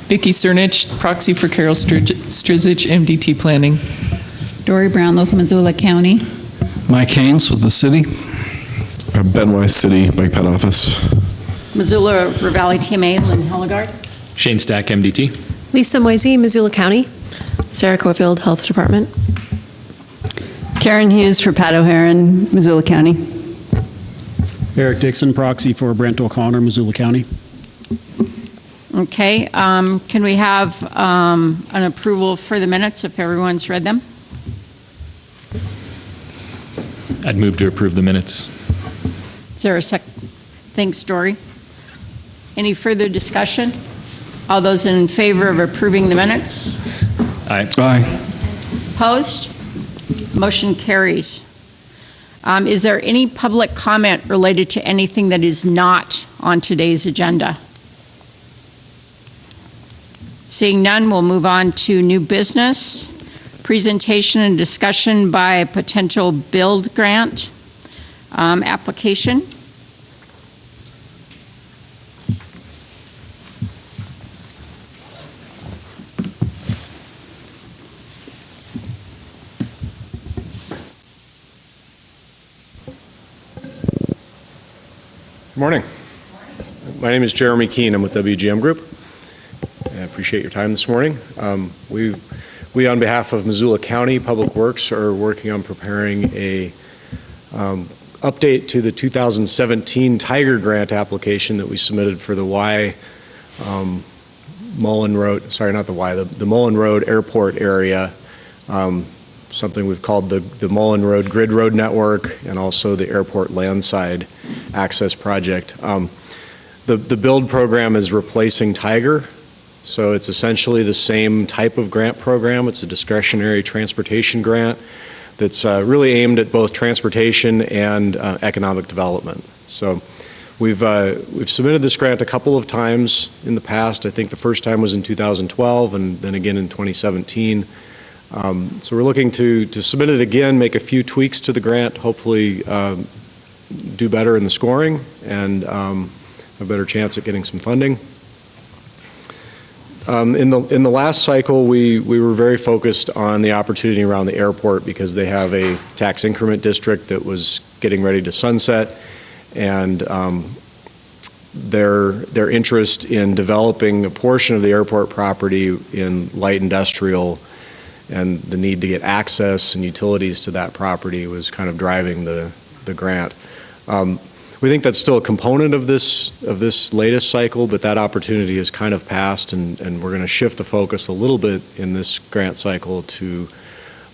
Vicky Cernich, proxy for Carol Strizich, MDT Planning. Dory Brownlow from Missoula County. Mike Haynes with the city. Ben Weiss, City Bike Ped Office. Missoula Ravalli TMA, Lynn Hellegard. Shane Stack, MDT. Lisa Moisey, Missoula County. Sarah Corfield, Health Department. Karen Hughes for Pat O'Haron, Missoula County. Eric Dixon, proxy for Brent O'Connor, Missoula County. Okay, can we have an approval for the minutes if everyone's read them? I'd move to approve the minutes. Is there a second? Thanks, Dory. Any further discussion? All those in favor of approving the minutes? Aye. Aye. Opposed? Motion carries. Is there any public comment related to anything that is not on today's agenda? Seeing none, we'll move on to new business. Presentation and discussion by potential build grant application. Good morning. My name is Jeremy Keene. I'm with WGM Group. I appreciate your time this morning. We on behalf of Missoula County Public Works are working on preparing a update to the 2017 Tiger Grant application that we submitted for the Mullan Road, sorry, not the Mullan Road Airport area, something we've called the Mullan Road Grid Road Network, and also the Airport Landside Access Project. The build program is replacing Tiger, so it's essentially the same type of grant program. It's a discretionary transportation grant that's really aimed at both transportation and economic development. So we've submitted this grant a couple of times in the past. I think the first time was in 2012 and then again in 2017. So we're looking to submit it again, make a few tweaks to the grant, hopefully do better in the scoring and a better chance at getting some funding. In the last cycle, we were very focused on the opportunity around the airport because they have a tax increment district that was getting ready to sunset, and their interest in developing a portion of the airport property in light industrial and the need to get access and utilities to that property was kind of driving the grant. We think that's still a component of this latest cycle, but that opportunity has kind of passed, and we're going to shift the focus a little bit in this grant cycle to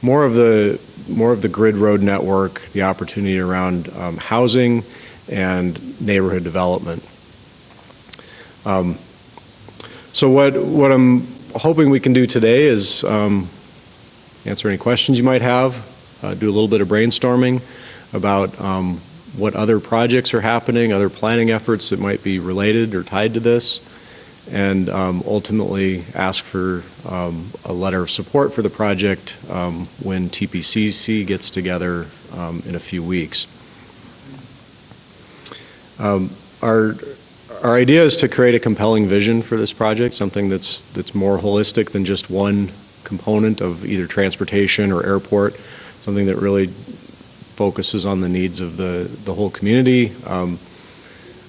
more of the grid road network, the opportunity around housing and neighborhood development. So what I'm hoping we can do today is answer any questions you might have, do a little bit of brainstorming about what other projects are happening, other planning efforts that might be related or tied to this, and ultimately ask for a letter of support for the project when TPCC gets together in a few weeks. Our idea is to create a compelling vision for this project, something that's more holistic than just one component of either transportation or airport, something that really focuses on the needs of the whole community.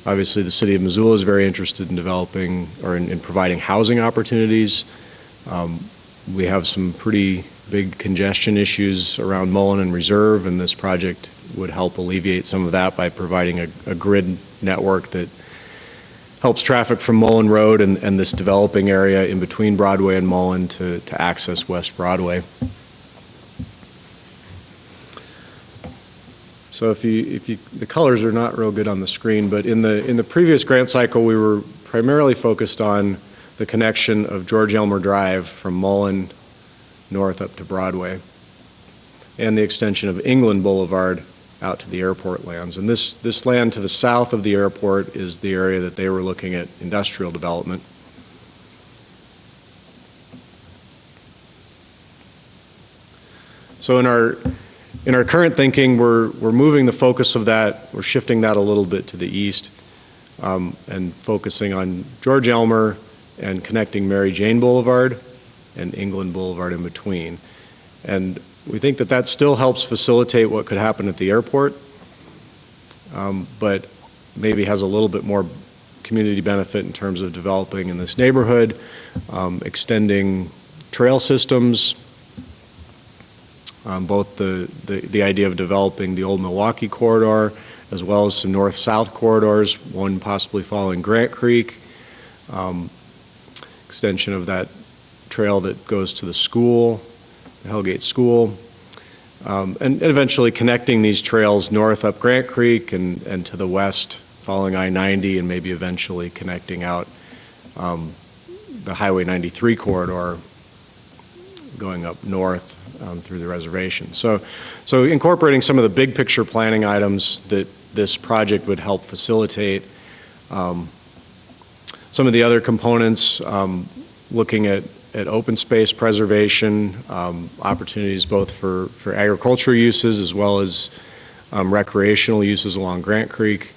Obviously, the city of Missoula is very interested in developing or in providing housing opportunities. We have some pretty big congestion issues around Mullan and Reserve, and this project would help alleviate some of that by providing a grid network that helps traffic from Mullan Road and this developing area in between Broadway and Mullan to access West Broadway. So the colors are not real good on the screen, but in the previous grant cycle, we were primarily focused on the connection of George Elmer Drive from Mullan north up to Broadway, and the extension of England Boulevard out to the airport lands. And this land to the south of the airport is the area that they were looking at industrial development. So in our current thinking, we're moving the focus of that, we're shifting that a little bit to the east and focusing on George Elmer and connecting Mary Jane Boulevard and England Boulevard in between. And we think that that still helps facilitate what could happen at the airport, but maybe has a little bit more community benefit in terms of developing in this neighborhood, extending trail systems, both the idea of developing the old Milwaukee corridor, as well as some north-south corridors, one possibly following Grant Creek, extension of that trail that goes to the school, the Hellgate School, and eventually connecting these trails north up Grant Creek and to the west following I-90, and maybe eventually connecting out the Highway 93 corridor going up north through the reservation. So incorporating some of the big picture planning items that this project would help facilitate. Some of the other components, looking at open space preservation, opportunities both for agricultural uses as well as recreational uses along Grant Creek.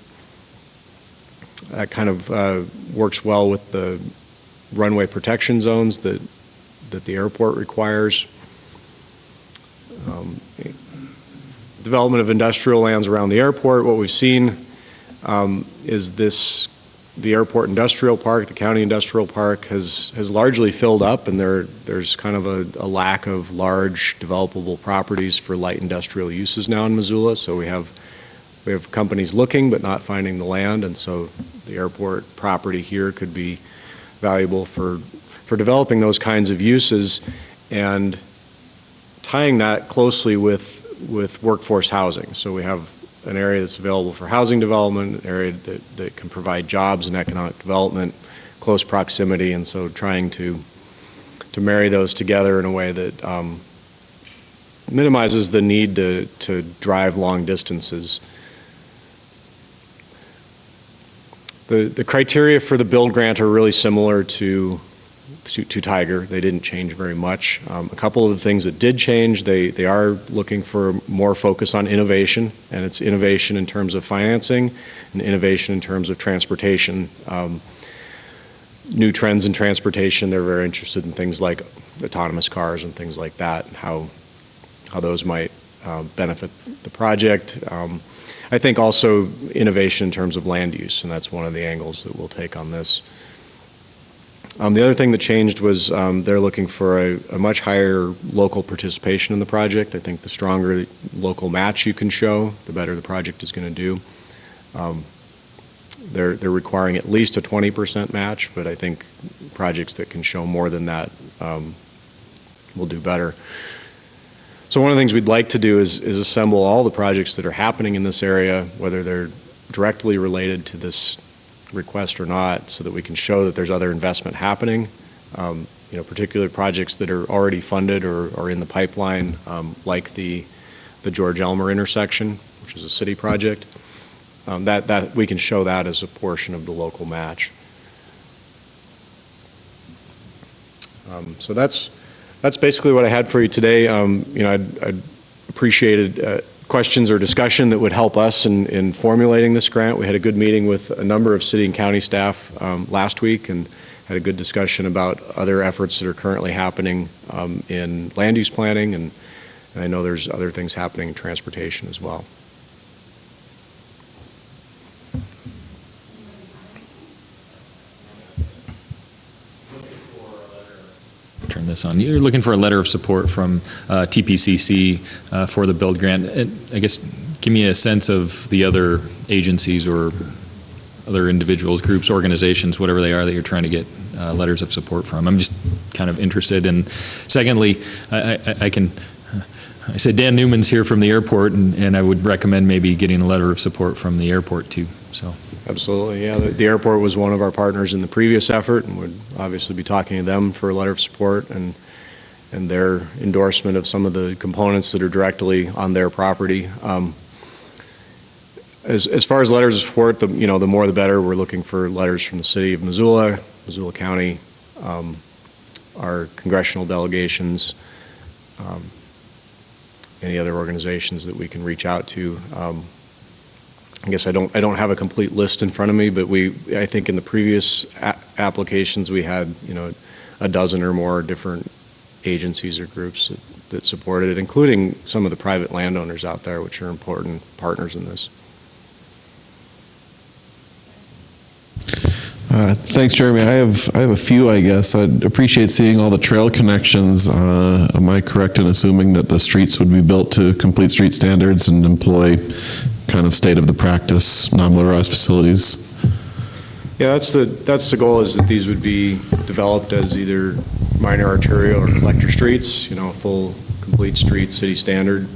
That kind of works well with the runway protection zones that the airport requires. Development of industrial lands around the airport. What we've seen is the airport industrial park, the county industrial park, has largely filled up, and there's kind of a lack of large developable properties for light industrial uses now in Missoula. So we have companies looking but not finding the land, and so the airport property here could be valuable for developing those kinds of uses and tying that closely with workforce housing. So we have an area that's available for housing development, an area that can provide jobs and economic development, close proximity, and so trying to marry those together in a way that minimizes the need to drive long distances. The criteria for the build grant are really similar to Tiger. They didn't change very much. A couple of the things that did change, they are looking for more focus on innovation, and it's innovation in terms of financing and innovation in terms of transportation. New trends in transportation, they're very interested in things like autonomous cars and things like that, and how those might benefit the project. I think also innovation in terms of land use, and that's one of the angles that we'll take on this. The other thing that changed was they're looking for a much higher local participation in the project. I think the stronger local match you can show, the better the project is going to do. They're requiring at least a 20% match, but I think projects that can show more than that will do better. So one of the things we'd like to do is assemble all the projects that are happening in this area, whether they're directly related to this request or not, so that we can show that there's other investment happening. Particular projects that are already funded or in the pipeline, like the George Elmer intersection, which is a city project. That we can show that as a portion of the local match. So that's basically what I had for you today. I'd appreciated questions or discussion that would help us in formulating this grant. We had a good meeting with a number of city and county staff last week and had a good discussion about other efforts that are currently happening in land use planning, and I know there's other things happening in transportation as well. Turn this on. You're looking for a letter of support from TPCC for the build grant. I guess give me a sense of the other agencies or other individuals, groups, organizations, whatever they are that you're trying to get letters of support from. I'm just kind of interested. And secondly, I said Dan Newman's here from the airport, and I would recommend maybe getting a letter of support from the airport too. So. Absolutely, yeah. The airport was one of our partners in the previous effort, and would obviously be talking to them for a letter of support and their endorsement of some of the components that are directly on their property. As far as letters of support, the more the better. We're looking for letters from the city of Missoula, Missoula County, our congressional delegations, any other organizations that we can reach out to. I guess I don't have a complete list in front of me, but I think in the previous applications, we had, a dozen or more different agencies or groups that supported it, including some of the private landowners out there, which are important partners in this. Thanks, Jeremy. I have a few, I guess. I'd appreciate seeing all the trail connections. Am I correct in assuming that the streets would be built to complete street standards and employ kind of state of the practice, non-motorized facilities? Yeah, that's the goal, is that these would be developed as either minor arterial or collector streets, full, complete street, city standard.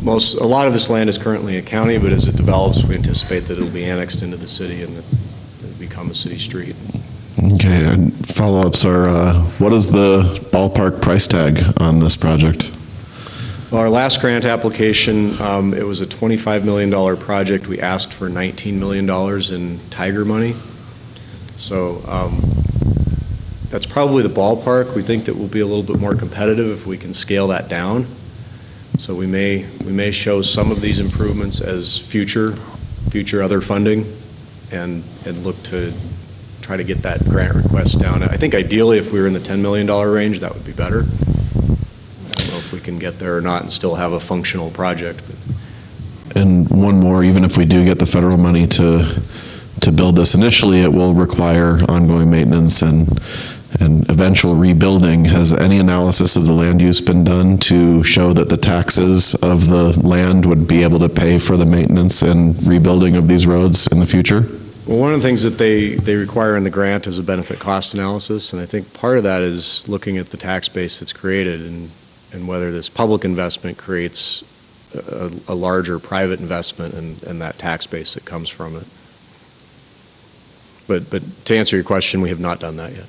A lot of this land is currently a county, but as it develops, we anticipate that it'll be annexed into the city and that it'll become a city street. Okay, and follow-ups are, what is the ballpark price tag on this project? Well, our last grant application, it was a $25 million project. We asked for $19 million in Tiger money. So that's probably the ballpark. We think that we'll be a little bit more competitive if we can scale that down. So we may show some of these improvements as future other funding and look to try to get that grant request down. I think ideally if we were in the $10 million range, that would be better. I don't know if we can get there or not and still have a functional project. And one more, even if we do get the federal money to build this initially, it will require ongoing maintenance and eventual rebuilding. Has any analysis of the land use been done to show that the taxes of the land would be able to pay for the maintenance and rebuilding of these roads in the future? Well, one of the things that they require in the grant is a benefit cost analysis, and I think part of that is looking at the tax base that's created and whether this public investment creates a larger private investment and that tax base that comes from it. But to answer your question, we have not done that yet.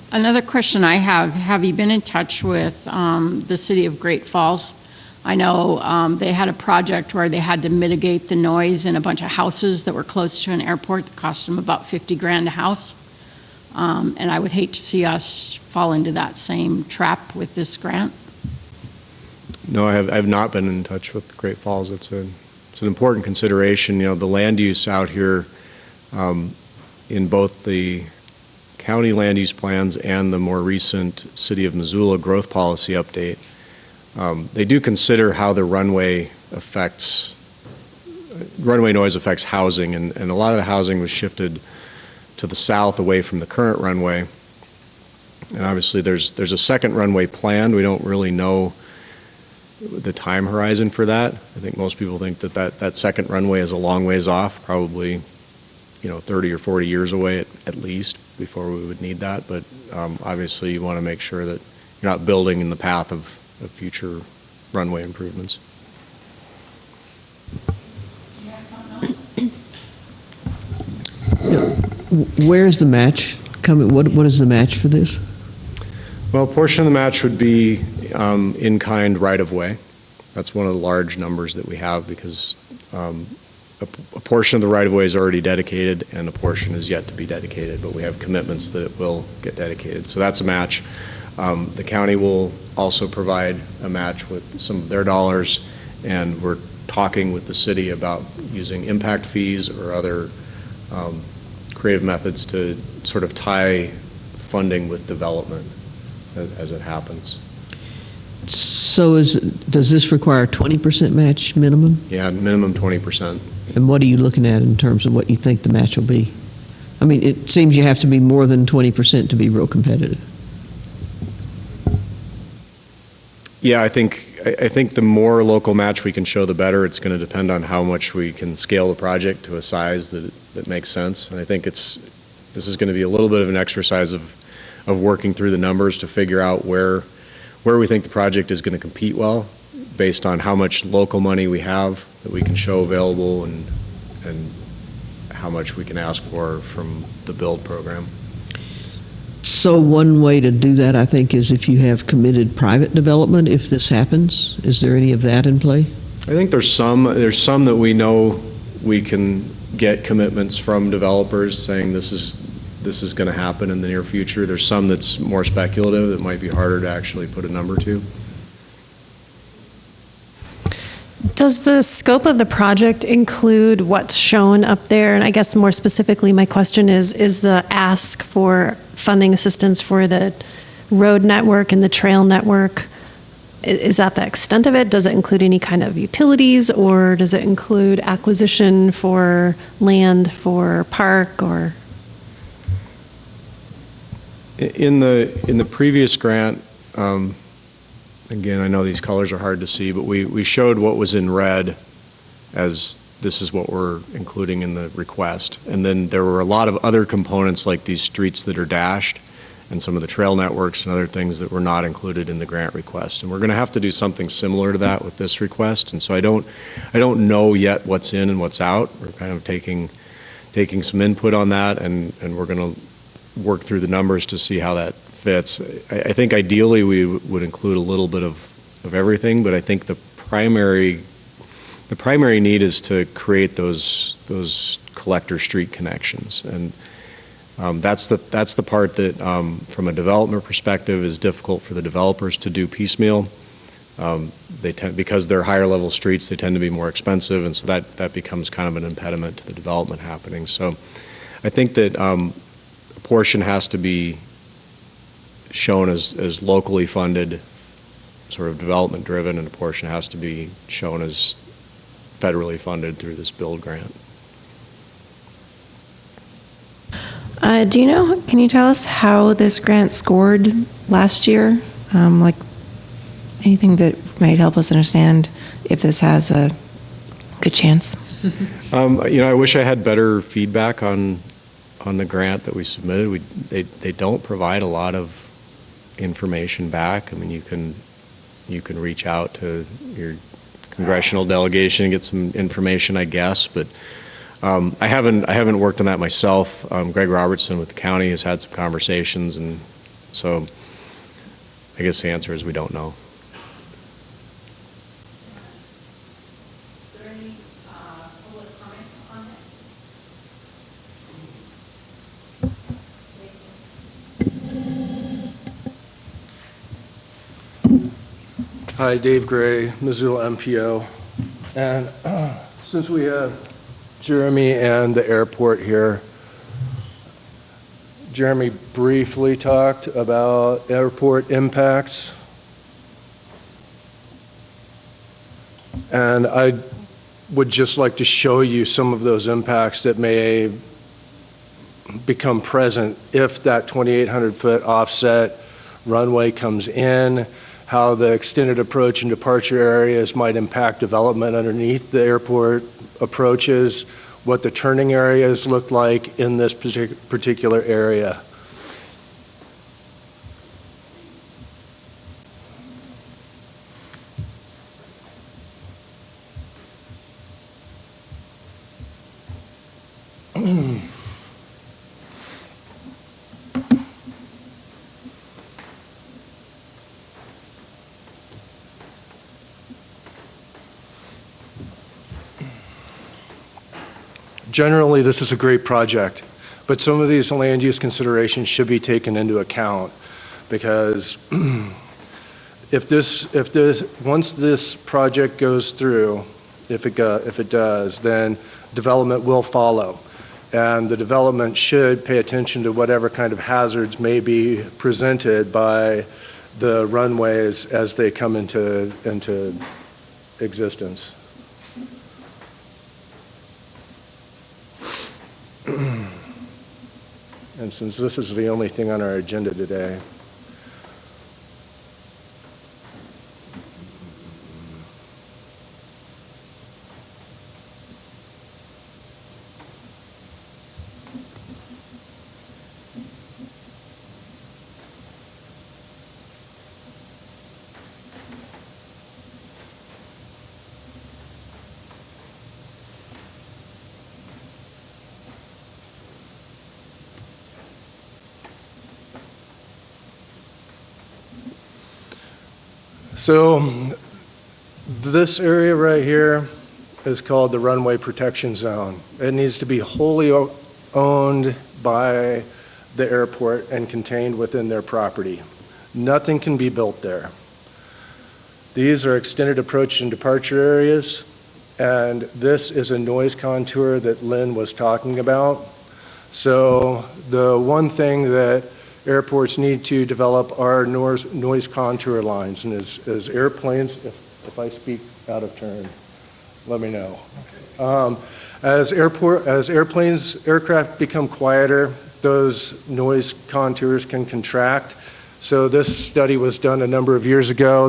Another question I have you been in touch with the city of Great Falls? I know they had a project where they had to mitigate the noise in a bunch of houses that were close to an airport that cost them about $50,000 a house. And I would hate to see us fall into that same trap with this grant. No, I have not been in touch with Great Falls. It's an important consideration. The land use out here in both the county land use plans and the more recent City of Missoula growth policy update, they do consider how the runway noise affects housing, and a lot of the housing was shifted to the south away from the current runway. And obviously there's a second runway planned. We don't really know the time horizon for that. I think most people think that second runway is a long ways off, probably 30 or 40 years away at least before we would need that. But obviously you want to make sure that you're not building in the path of future runway improvements. Where's the match coming? What is the match for this? Well, a portion of the match would be in-kind right-of-way. That's one of the large numbers that we have because a portion of the right-of-way is already dedicated and a portion is yet to be dedicated, but we have commitments that it will get dedicated. So that's a match. The county will also provide a match with some of their dollars, and we're talking with the city about using impact fees or other creative methods to sort of tie funding with development as it happens. So does this require a 20% match minimum? Yeah, minimum 20%. And what are you looking at in terms of what you think the match will be? I mean, it seems you have to be more than 20% to be real competitive. Yeah, I think the more local match we can show, the better. It's going to depend on how much we can scale the project to a size that makes sense. And I think this is going to be a little bit of an exercise of working through the numbers to figure out where we think the project is going to compete well based on how much local money we have that we can show available and how much we can ask for from the build program. So one way to do that, I think, is if you have committed private development, if this happens. Is there any of that in play? I think there's some that we know we can get commitments from developers saying this is going to happen in the near future. There's some that's more speculative that might be harder to actually put a number to. Does the scope of the project include what's shown up there? And I guess more specifically, my question is the ask for funding assistance for the road network and the trail network, is that the extent of it? Does it include any kind of utilities, or does it include acquisition for land for park or? In the previous grant, again, I know these colors are hard to see, but we showed what was in red as this is what we're including in the request. And then there were a lot of other components like these streets that are dashed and some of the trail networks and other things that were not included in the grant request. And we're going to have to do something similar to that with this request. And so I don't know yet what's in and what's out. We're kind of taking some input on that, and we're going to work through the numbers to see how that fits. I think ideally we would include a little bit of everything, but I think the primary need is to create those collector street connections, and that's the part that from a development perspective is difficult for the developers to do piecemeal. Because they're higher level streets, they tend to be more expensive, and so that becomes kind of an impediment to the development happening. So I think that a portion has to be shown as locally funded, sort of development driven, and a portion has to be shown as federally funded through this build grant. Do you know, can you tell us how this grant scored last year? Like anything that might help us understand if this has a good chance? I wish I had better feedback on the grant that we submitted. They don't provide a lot of information back. I mean, you can reach out to your congressional delegation and get some information, I guess, but I haven't worked on that myself. Greg Robertson with the county has had some conversations, and so I guess the answer is we don't know. Hi, Dave Gray, Missoula MPO. And since we have Jeremy and the airport here, Jeremy briefly talked about airport impacts. And I would just like to show you some of those impacts that may become present if that 2,800-foot offset runway comes in, how the extended approach and departure areas might impact development underneath the airport approaches, what the turning areas look like in this particular area. Generally, this is a great project, but some of these land use considerations should be taken into account, because once this project goes through, if it does, then development will follow, and the development should pay attention to whatever kind of hazards may be presented by the runways as they come into existence. And since this is the only thing on our agenda today, so this area right here is called the runway protection zone. It needs to be wholly owned by the airport and contained within their property. Nothing can be built there. These are extended approach and departure areas, and this is a noise contour that Lynn was talking about. So the one thing that airports need to develop are noise contour lines, and as airplanes, if I speak out of turn, let me know. As aircraft become quieter, those noise contours can contract. So this study was done a number of years ago.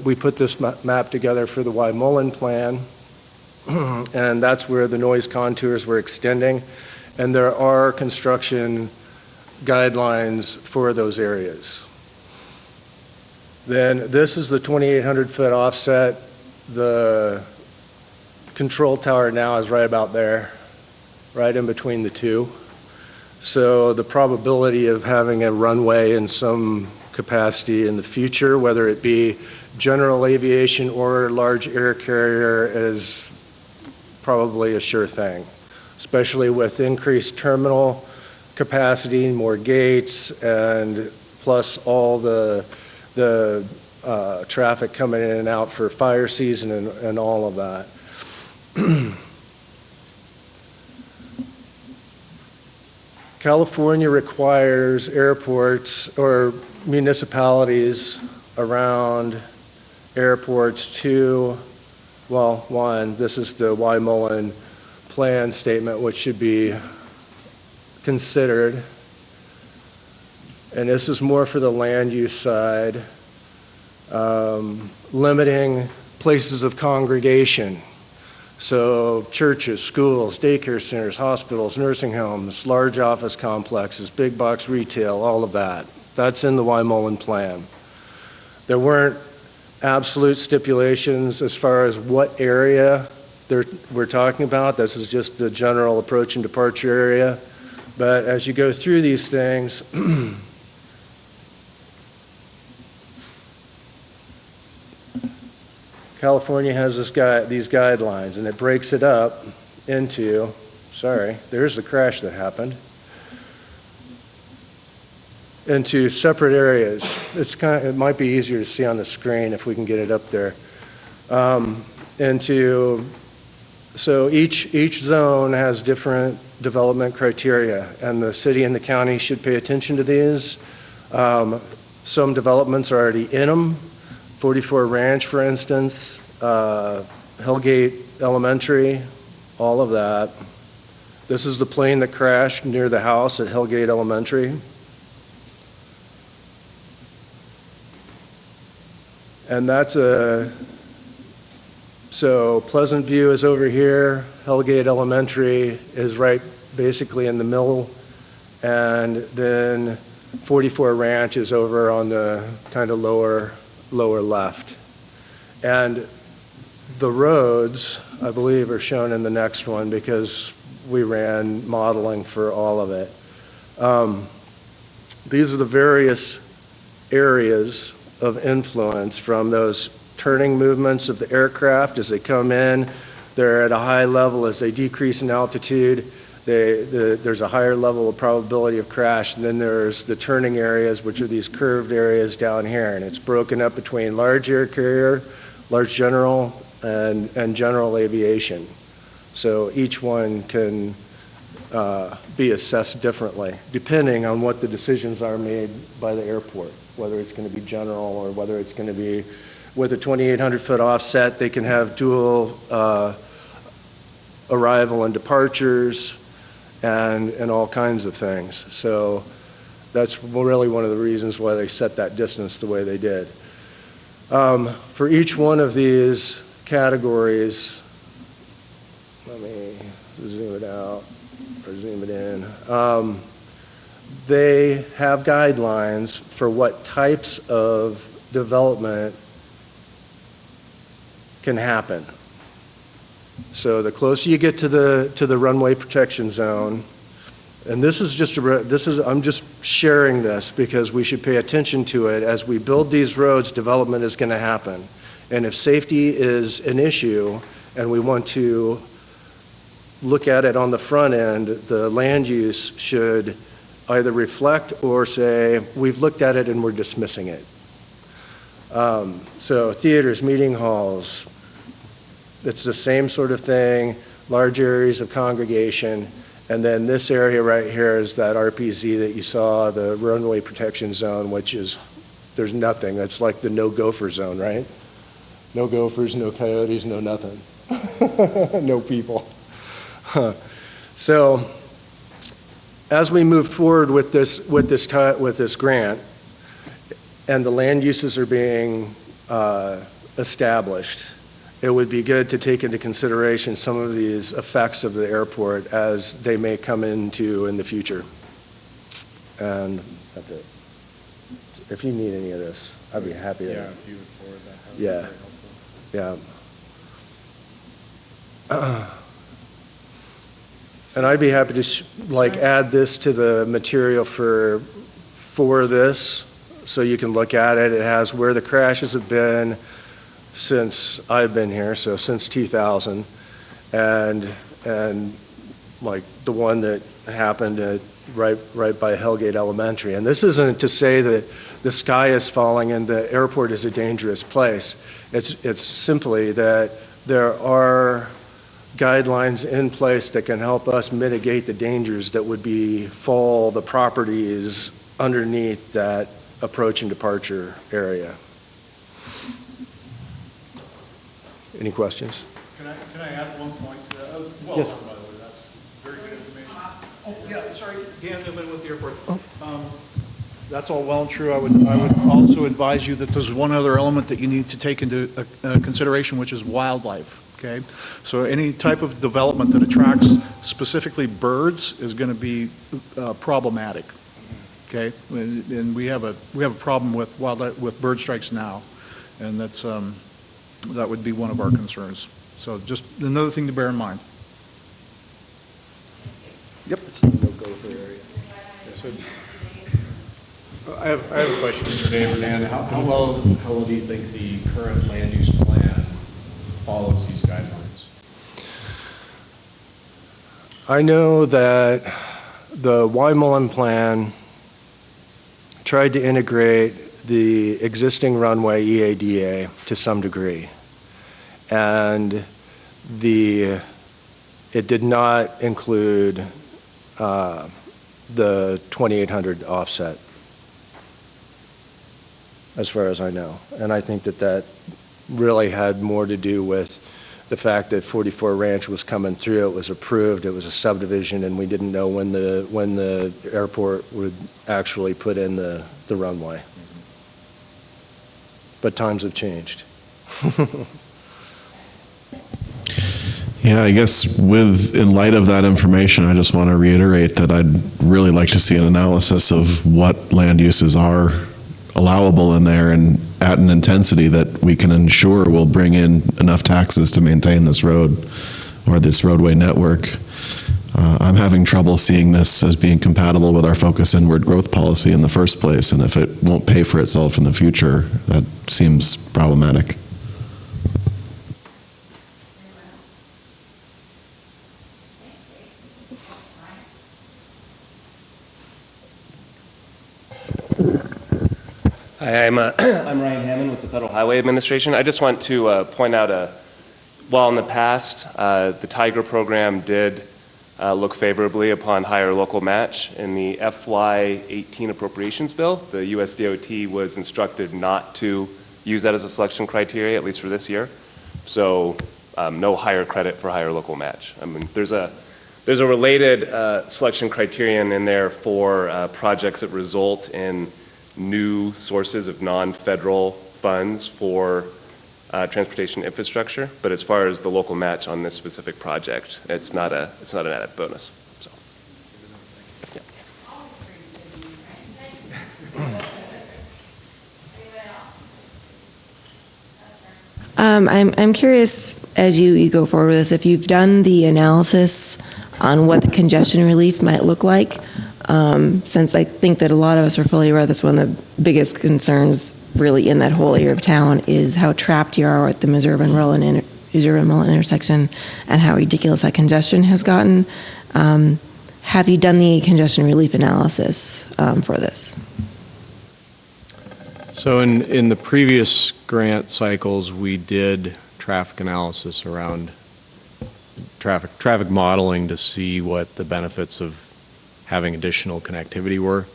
We put this map together for the Mullan plan, and that's where the noise contours were extending. And there are construction guidelines for those areas. Then this is the 2,800 foot offset. The control tower now is right about there, right in between the two. So the probability of having a runway in some capacity in the future, whether it be general aviation or large air carrier, is probably a sure thing, especially with increased terminal capacity, more gates, and plus all the traffic coming in and out for fire season and all of that. California requires airports or municipalities around airports to, well, one, this is the Mullan plan statement, which should be considered. And this is more for the land use side, limiting places of congregation. So churches, schools, daycare centers, hospitals, nursing homes, large office complexes, big box retail, all of that. That's in the Mullan plan. There weren't absolute stipulations as far as what area we're talking about. This is just the general approach and departure area. But as you go through these things, California has these guidelines, and it breaks it up into, sorry, there's the crash that happened, into separate areas. It might be easier to see on the screen if we can get it up there. So each zone has different development criteria, and the city and the county should pay attention to these. Some developments are already in them. 44 Ranch, for instance, Hellgate Elementary, all of that. This is the plane that crashed near the house at Hellgate Elementary. And so Pleasant View is over here, Hellgate Elementary is right basically in the middle, and then 44 Ranch is over on the kind of lower left. And the roads, I believe, are shown in the next one because we ran modeling for all of it. These are the various areas of influence from those turning movements of the aircraft as they come in. They're at a high level. As they decrease in altitude, there's a higher level of probability of crash. And then there's the turning areas, which are these curved areas down here. And it's broken up between large air carrier, large general, and general aviation. So each one can be assessed differently, depending on what the decisions are made by the airport, whether it's going to be general or whether it's going to be with a 2,800 foot offset. They can have dual arrival and departures and all kinds of things. So that's really one of the reasons why they set that distance the way they did. For each one of these categories, let me zoom it out or zoom it in. They have guidelines for what types of development can happen. So the closer you get to the runway protection zone, and this is just I'm just sharing this because we should pay attention to it. As we build these roads, development is going to happen. And if safety is an issue and we want to look at it on the front end, the land use should either reflect or say, we've looked at it and we're dismissing it. So theaters, meeting halls, it's the same sort of thing, large areas of congregation. And then this area right here is that RPZ that you saw, the runway protection zone, which is, there's nothing. That's like the no gopher zone, right? No gophers, no coyotes, no nothing. No people. So as we move forward with this grant, and the land uses are being established, it would be good to take into consideration some of these effects of the airport as they may come into in the future. And that's it. If you need any of this, I'd be happy to. Yeah, if you would forward that, that would Yeah. be very helpful. Yeah. And I'd be happy to add this to the material for this, so you can look at it. It has where the crashes have been since I've been here, so since 2000, and like the one that happened right by Hellgate Elementary. And this isn't to say that the sky is falling and the airport is a dangerous place. It's simply that there are guidelines in place that can help us mitigate the dangers that would befall the properties underneath that approach and departure area. Any questions? Can I add one point? Well Yes. done, by the way. That's very good information. Oh, yeah, sorry, Dan Newman with the airport. That's all well and true. I would also advise you that there's one other element that you need to take into consideration, which is wildlife, okay? So any type of development that attracts specifically birds is going to be problematic, okay? And we have a problem with wildlife, with bird strikes now, and that's that would be one of our concerns. So just another thing to bear in mind. Yep, it's a no-gopher area. So, I have a question, Mr. Dave or Dan. How well do you think the current land use plan follows these guidelines? I know that the Mullan plan tried to integrate the existing runway EADA to some degree. And it did not include the 2800 offset, as far as I know. And I think that really had more to do with the fact that 44 Ranch was coming through. It was approved, it was a subdivision, and we didn't know when the airport would actually put in the runway. But times have changed. Yeah, I guess in light of that information, I just want to reiterate that I'd really like to see an analysis of what land uses are allowable in there and at an intensity that we can ensure will bring in enough taxes to maintain this road or this roadway network. I'm having trouble seeing this as being compatible with our focus inward growth policy in the first place, and if it won't pay for itself in the future, that seems problematic. Hi, I'm Ryan Hammond with the Federal Highway Administration. I just want to point out, while in the past, the Tiger program did look favorably upon higher local match. In the FY18 appropriations bill, the US DOT was instructed not to use that as a selection criteria, at least for this year. So no higher credit for higher local match. I mean, there's a related selection criterion in there for projects that result in new sources of non-federal funds for transportation infrastructure, but as far as the local match on this specific project, it's not an added bonus. So, yeah. I'm curious, as you go forward with this, if you've done the analysis on what the congestion relief might look like. Since I think that a lot of us are fully aware that's one of the biggest concerns really in that whole area of town is how trapped you are at the Missoula and Mullan intersection and how ridiculous that congestion has gotten. Have you done the congestion relief analysis for this? So in the previous grant cycles, we did traffic analysis around traffic modeling to see what the benefits of having additional connectivity were.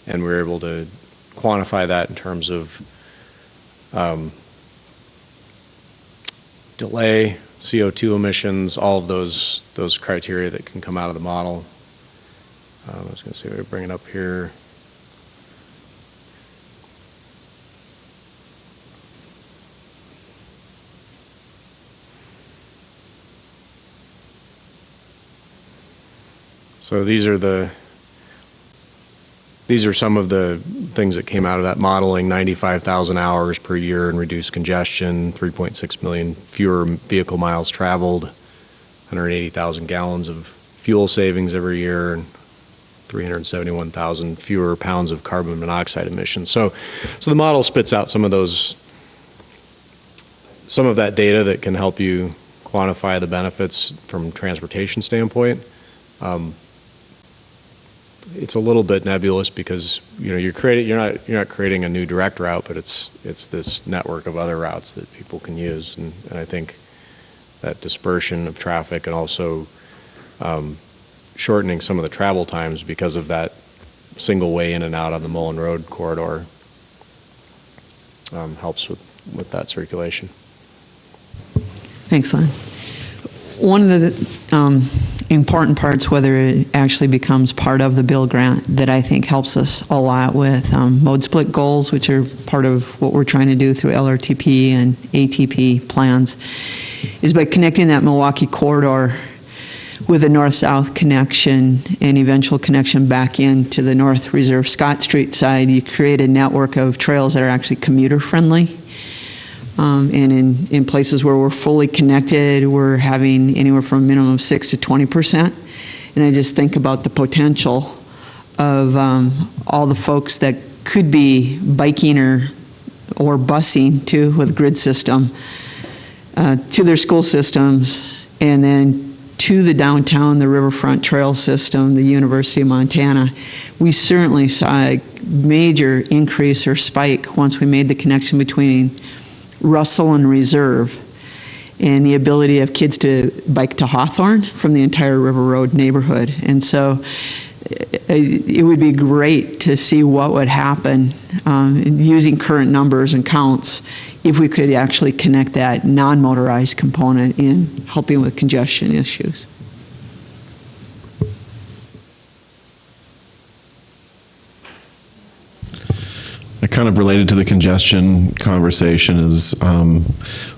And we were able to quantify that in terms of delay, CO2 emissions, all of those criteria that can come out of the model. I was going to say, we'll bring it up here. So these are some of the things that came out of that modeling: 95,000 hours per year in reduced congestion, 3.6 million fewer vehicle miles traveled, 180,000 gallons of fuel savings every year, and 371,000 fewer pounds of carbon monoxide emissions. So the model spits out some of that data that can help you quantify the benefits from a transportation standpoint. It's a little bit nebulous because you're not creating a new direct route, but it's this network of other routes that people can use, and I think that dispersion of traffic and also shortening some of the travel times because of that single way in and out on the Mullan Road corridor helps with that circulation. Thanks, Lon. One of the important parts, whether it actually becomes part of the bill grant, that I think helps us a lot with mode split goals, which are part of what we're trying to do through LRTP and ATP plans, is by connecting that Milwaukee corridor with a north-south connection and eventual connection back into the North Reserve Scott Street side. You create a network of trails that are actually commuter-friendly. And in places where we're fully connected, we're having anywhere from a minimum of 6 to 20%. And I just think about the potential of all the folks that could be biking or busing to with grid system to their school systems, and then to the downtown, the Riverfront Trail System, the University of Montana. We certainly saw a major increase or spike once we made the connection between Russell and Reserve, and the ability of kids to bike to Hawthorne from the entire River Road neighborhood. And so it would be great to see what would happen using current numbers and counts if we could actually connect that non-motorized component in helping with congestion issues. Kind of related to the congestion conversation is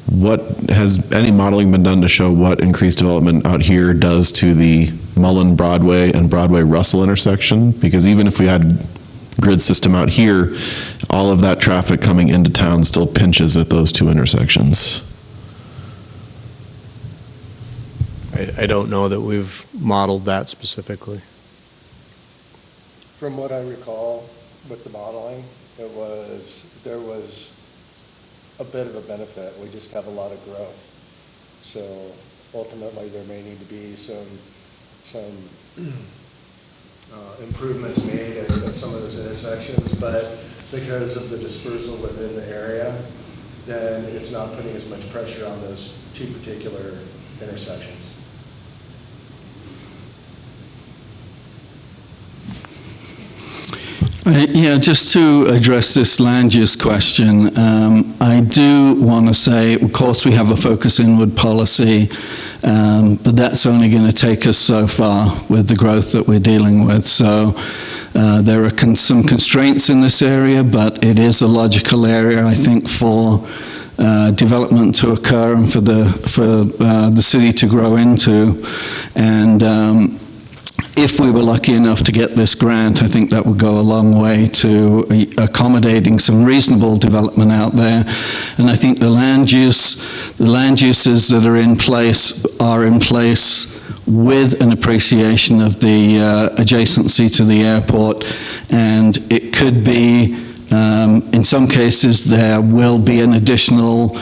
what has any modeling been done to show what increased development out here does to the Mullan Broadway and Broadway Russell intersection? Because even if we had grid system out here, all of that traffic coming into town still pinches at those two intersections. I don't know that we've modeled that specifically. From what I recall with the modeling, there was a bit of a benefit. We just have a lot of growth. So ultimately there may need to be some improvements made at some of those intersections, but because of the dispersal within the area, then it's not putting as much pressure on those two particular intersections. Yeah, just to address this land use question, I do want to say, of course, we have a focus inward policy, but that's only going to take us so far with the growth that we're dealing with. So there are some constraints in this area, but it is a logical area, I think, for development to occur and for the city to grow into. And if we were lucky enough to get this grant, I think that would go a long way to accommodating some reasonable development out there. And I think the land uses that are in place with an appreciation of the adjacency to the airport. And it could be, in some cases, there will be an additional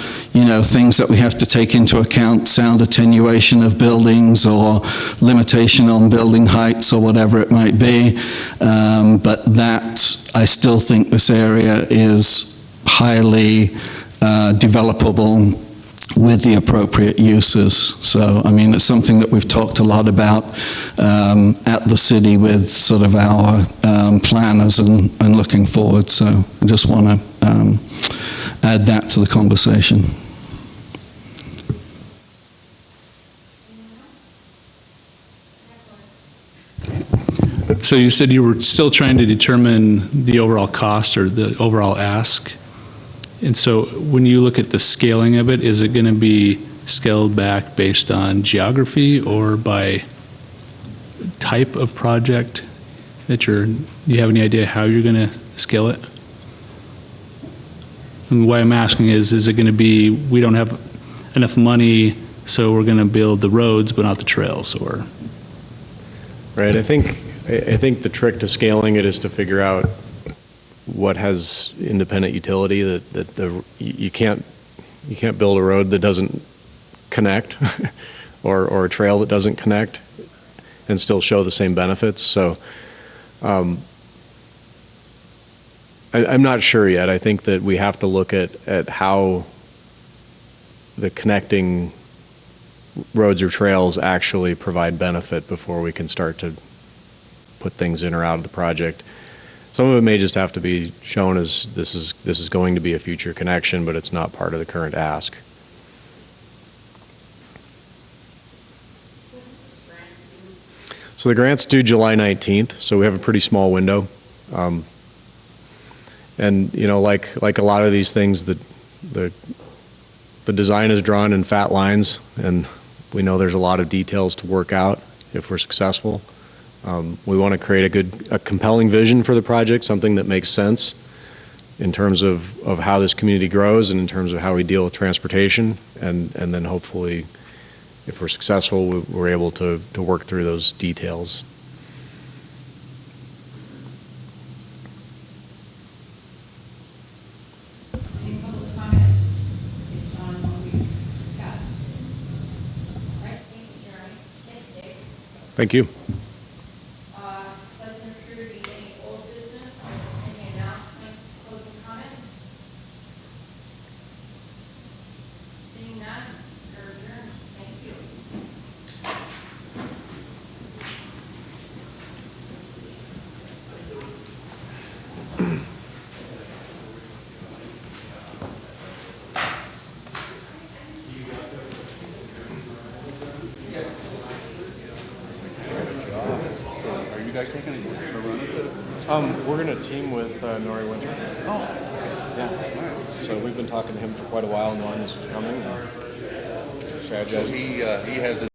things that we have to take into account, sound attenuation of buildings or limitation on building heights or whatever it might be. But that I still think this area is highly developable with the appropriate uses. So, I mean, it's something that we've talked a lot about at the city with sort of our planners and looking forward. So I just want to add that to the conversation. So you said you were still trying to determine the overall cost or the overall ask. And so when you look at the scaling of it, is it going to be scaled back based on geography or by type of project that do you have any idea how you're going to scale it? And why I'm asking is it going to be, we don't have enough money, so we're going to build the roads but not the trails, or? Right, I think the trick to scaling it is to figure out what has independent utility, that you can't build a road that doesn't connect or a trail that doesn't connect and still show the same benefits. So I'm not sure yet. I think that we have to look at how the connecting roads or trails actually provide benefit before we can start to put things in or out of the project. Some of it may just have to be shown as this is going to be a future connection, but it's not part of the current ask. So the grant's due July 19th, so we have a pretty small window. And you know, like a lot of these things, the design is drawn in fat lines, and we know there's a lot of details to work out if we're successful. We want to create a compelling vision for the project, something that makes sense in terms of how this community grows and in terms of how we deal with transportation, and then hopefully, if we're successful, we're able to work through those details. Thank you. We're going to team with Nori Winter. Oh. Yeah. So we've been talking to him for quite a while, knowing this was coming. So he has